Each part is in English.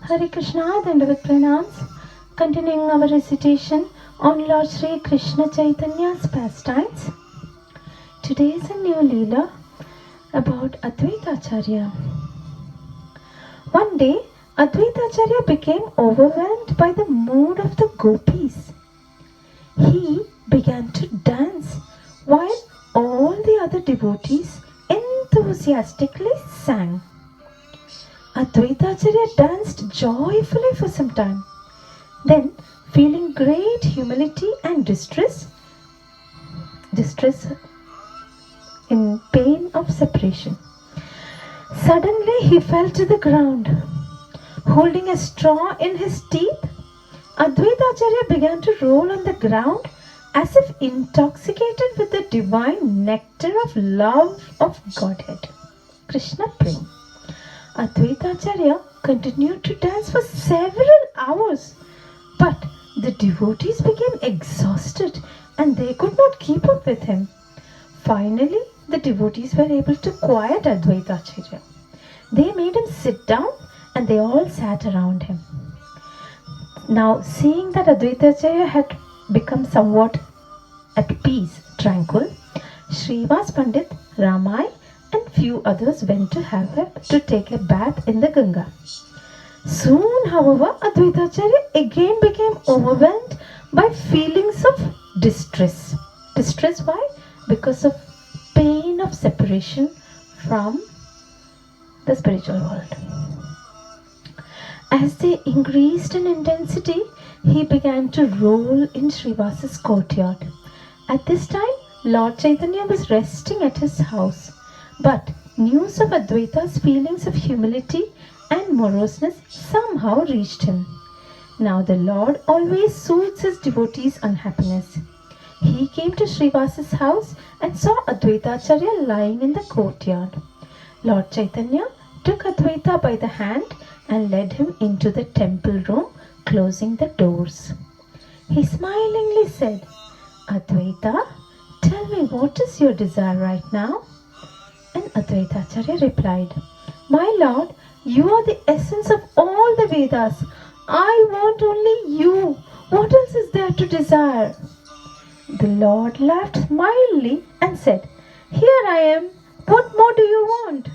Hare Krishna, Dandavad Pranams. Continuing our recitation on Lord Shri Krishna Chaitanya's pastimes. Today is a new Leela about Advaita Acharya. One day, Advaita Acharya became overwhelmed by the mood of the gopis. He began to dance while all the other devotees enthusiastically sang. Advaita Acharya danced joyfully for some time. Then, feeling great humility and distress in pain of separation, suddenly he fell to the ground. Holding a straw in his teeth, Advaita Acharya began to roll on the ground as if intoxicated with the divine nectar of love of Godhead, Krishna Prem. Advaita Acharya continued to dance for several hours, but the devotees became exhausted and they could not keep up with him. Finally, the devotees were able to quiet Advaita Acharya. They made him sit down and they all sat around him. Now, seeing that Advaita Acharya had become somewhat at peace, tranquil, Srivas Pandit, Ramai and few others went to take a bath in the Ganga. Soon, however, Advaita Acharya again became overwhelmed by feelings of distress. Distress why? Because of pain of separation from the spiritual world. As they increased in intensity, he began to roll in Srivas's courtyard. At this time, Lord Chaitanya was resting at his house. But news of Advaita's feelings of humility and moroseness somehow reached him. Now the Lord always soothes his devotees' unhappiness. He came to Srivas's house and saw Advaita Acharya lying in the courtyard. Lord Chaitanya took Advaita by the hand and led him into the temple room, closing the doors. He smilingly said, "Advaita, tell me, what is your desire right now?" And Advaita Acharya replied, "My Lord, you are the essence of all the Vedas. I want only you. What else is there to desire?" The Lord laughed mildly and said, "Here I am. What more do you want?"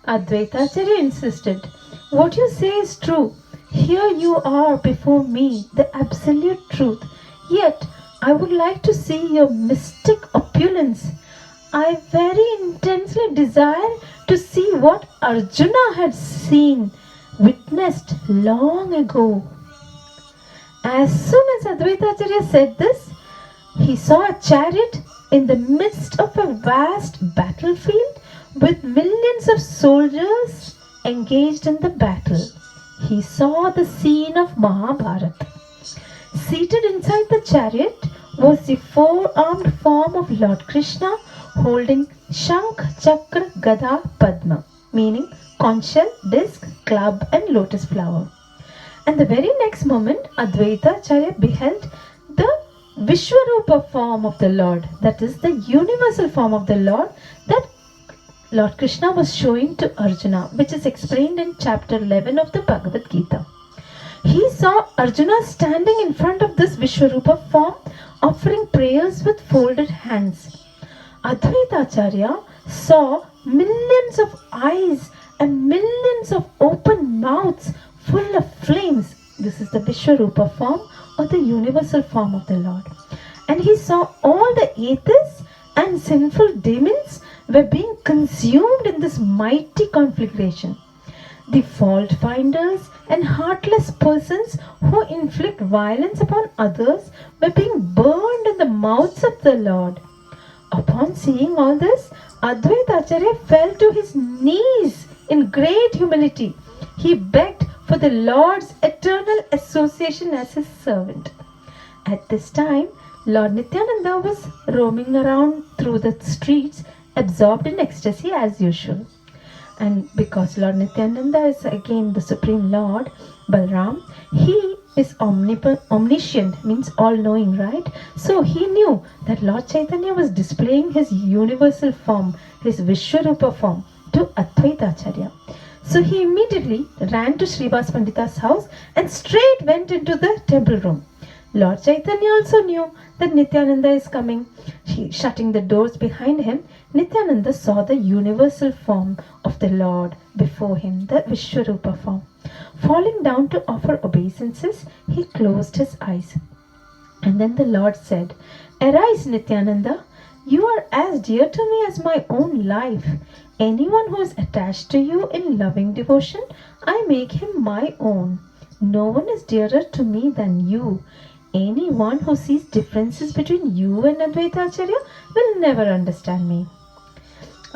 Advaita Acharya insisted, "What you say is true. Here you are before me, the absolute truth. Yet, I would like to see your mystic opulence. I very intensely desire to see what Arjuna had seen, witnessed long ago." As soon as Advaita Acharya said this, he saw a chariot in the midst of a vast battlefield with millions of soldiers engaged in the battle. He saw the scene of Mahabharata. Seated inside the chariot was the four-armed form of Lord Krishna, holding Shankh, Chakra, Gada, Padma, meaning conch shell, disc, club and lotus flower. And the very next moment, Advaita Acharya beheld the Vishwarupa form of the Lord, that is the universal form of the Lord that Lord Krishna was showing to Arjuna, which is explained in chapter 11 of the Bhagavad Gita. He saw Arjuna standing in front of this Vishwarupa form, offering prayers with folded hands. Advaita Acharya saw millions of eyes and millions of open mouths full of flames. This is the Vishwarupa form or the universal form of the Lord. And he saw all the atheists and sinful demons were being consumed in this mighty conflagration. The fault finders and heartless persons who inflict violence upon others were being burned in the mouths of the Lord. Upon seeing all this, Advaita Acharya fell to his knees in great humility. He begged for the Lord's eternal association as his servant. At this time, Lord Nityananda was roaming around through the streets, absorbed in ecstasy as usual. And because Lord Nityananda is again the Supreme Lord, Balram, he is omniscient, means all-knowing, right? So he knew that Lord Chaitanya was displaying his universal form, his Vishwarupa form, to Advaita Acharya. So he immediately ran to Srivas Pandita's house and straight went into the temple room. Lord Chaitanya also knew that Nityananda is coming. Shutting the doors behind him, Nityananda saw the universal form of the Lord before him, the Vishwarupa form. Falling down to offer obeisances, he closed his eyes. And then the Lord said, "Arise, Nityananda. You are as dear to me as my own life. Anyone who is attached to you in loving devotion, I make him my own. No one is dearer to me than you. Anyone who sees differences between you and Advaita Acharya will never understand me."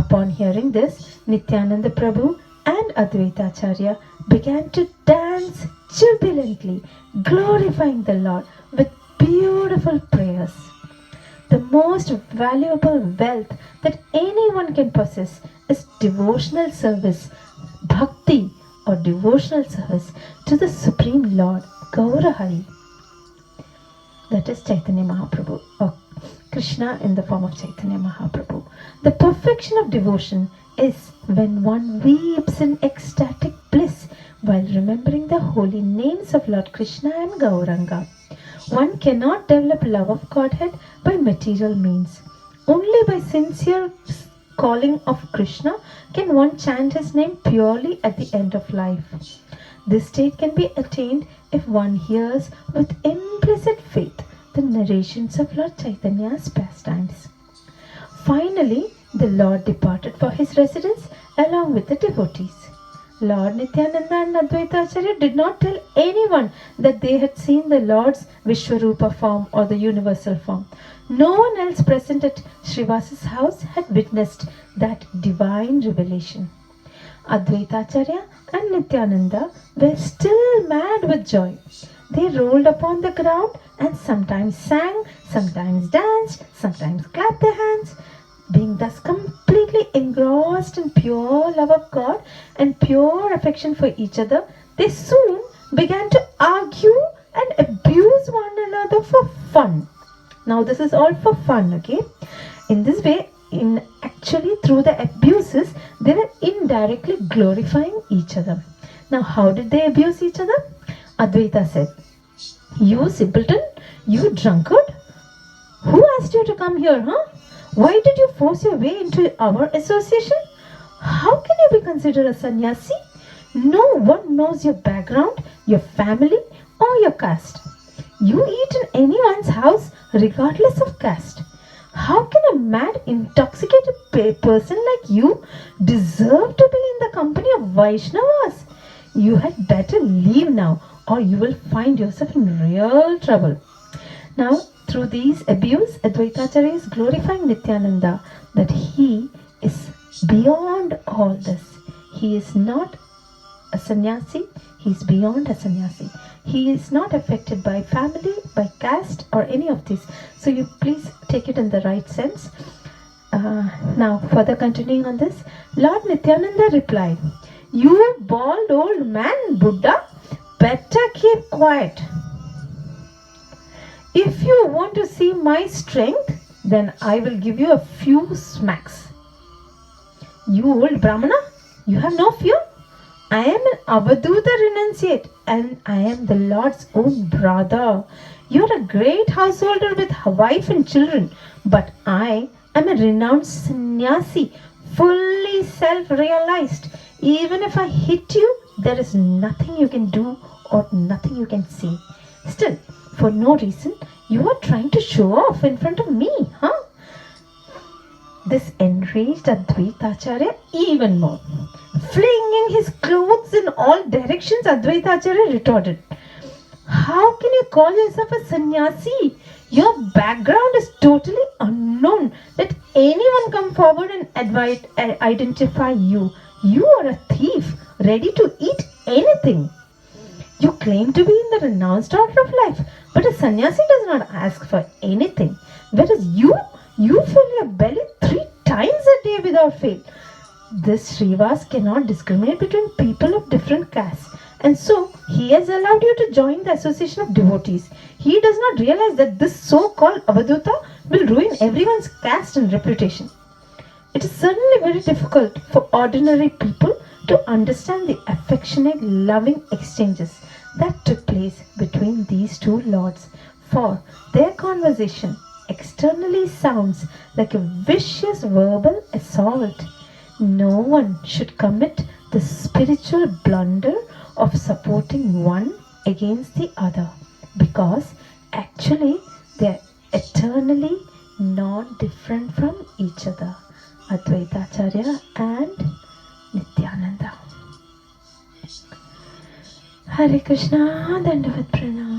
Upon hearing this, Nityananda Prabhu and Advaita Acharya began to dance jubilantly, glorifying the Lord with beautiful prayers. The most valuable wealth that anyone can possess is devotional service, bhakti or devotional service to the Supreme Lord, Gaurahari. That is Chaitanya Mahaprabhu, or Krishna in the form of Chaitanya Mahaprabhu. The perfection of devotion is when one weeps in ecstatic bliss while remembering the holy names of Lord Krishna and Gauranga. One cannot develop love of Godhead by material means. Only by sincere calling of Krishna can one chant his name purely at the end of life. This state can be attained if one hears with implicit faith the narrations of Lord Chaitanya's pastimes. Finally, the Lord departed for his residence along with the devotees. Lord Nityananda and Advaita Acharya did not tell anyone that they had seen the Lord's Vishwarupa form or the universal form. No one else present at Srivasa's house had witnessed that divine revelation. Advaita Acharya and Nityananda were still mad with joy. They rolled upon the ground and sometimes sang, sometimes danced, sometimes clapped their hands. Being thus completely engrossed in pure love of God and pure affection for each other, they soon began to argue and abuse one another for fun. Now this is all for fun, okay? In this way, actually through the abuses, they were indirectly glorifying each other. Now how did they abuse each other? Advaita said, "You simpleton, you drunkard, who asked you to come here, huh? Why did you force your way into our association? How can you be considered a sannyasi? No one knows your background, your family or your caste. You eat in anyone's house regardless of caste. How can a mad, intoxicated person like you deserve to be in the company of Vaishnavas? You had better leave now or you will find yourself in real trouble." Now, through these abuse, Advaita Acharya is glorifying Nityananda that he is beyond all this. He is not a sannyasi, he is beyond a sannyasi. He is not affected by family, by caste or any of this. So you please take it in the right sense. Now, further continuing on this, Lord Nityananda replied, "You bald old man, Buddha, better keep quiet. If you want to see my strength, then I will give you a few smacks. You old Brahmana, you have no fear. I am an Avaduta renunciate and I am the Lord's own brother. You are a great householder with a wife and children, but I am a renounced sannyasi, fully self-realized. Even if I hit you, there is nothing you can do or nothing you can say. Still, for no reason, you are trying to show off in front of me, huh?" This enraged Advaita Acharya even more. Flinging his clothes in all directions, Advaita Acharya retorted, "How can you call yourself a sannyasi? Your background is totally unknown. Let anyone come forward and identify you. You are a thief, ready to eat anything. You claim to be in the renounced order of life, but a sannyasi does not ask for anything. Whereas you fill your belly 3 times a day without fail. This Srivas cannot discriminate between people of different castes, and so he has allowed you to join the association of devotees. He does not realize that this so-called Avaduta will ruin everyone's caste and reputation. It is certainly very difficult for ordinary people to understand the affectionate, loving exchanges that took place between these two lords, for their conversation externally sounds like a vicious verbal assault. No one should commit the spiritual blunder of supporting one against the other, because actually they are eternally not different from each other. Advaita Acharya and Nityananda. Hare Krishna, Dandavat Pranam.